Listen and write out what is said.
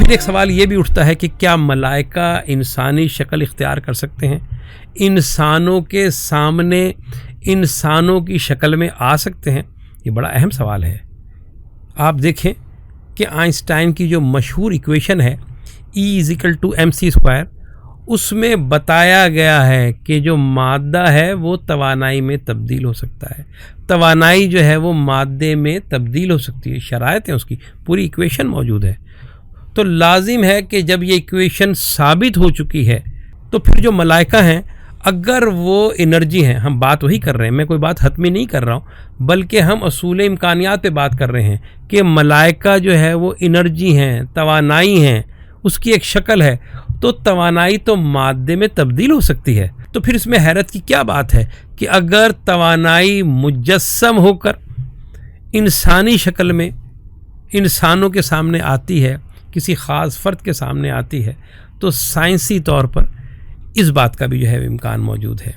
پھر ایک سوال یہ بھی اٹھتا ہے کہ کیا ملائکہ انسانی شکل اختیار کر سکتے ہیں؟ انسانوں کے سامنے انسانوں کی شکل میں آ سکتے ہیں؟ یہ بڑا اہم سوال ہے۔ آپ دیکھیں کہ آئنسٹائن کی جو مشہور ایکویشن ہے E=mc²، اس میں بتایا گیا ہے کہ جو مادہ ہے وہ توانائی میں تبدیل ہو سکتا ہے، توانائی جو ہے وہ مادے میں تبدیل ہو سکتی ہے، شرائط ہیں اس کی، پوری ایکویشن موجود ہے۔ تو لازم ہے کہ جب یہ ایکویشن ثابت ہو چکی ہے تو پھر جو ملائکہ ہیں اگر وہ انرجی ہیں، ہم بات وہی کر رہے ہیں، میں کوئی بات حتمی نہیں کر رہا ہوں، بلکہ ہم اصول امکانیات پہ بات کر رہے ہیں کہ ملائکہ جو ہے وہ انرجی ہیں، توانائی ہیں، اس کی ایک شکل ہے، تو توانائی تو مادے میں تبدیل ہو سکتی ہے۔ تو پھر اس میں حیرت کی کیا بات ہے کہ اگر توانائی مجسم ہو کر انسانی شکل میں انسانوں کے سامنے آتی ہے، کسی خاص فرد کے سامنے آتی ہے، تو سائنسی طور پر اس بات کا بھی جو ہے امکان موجود ہے۔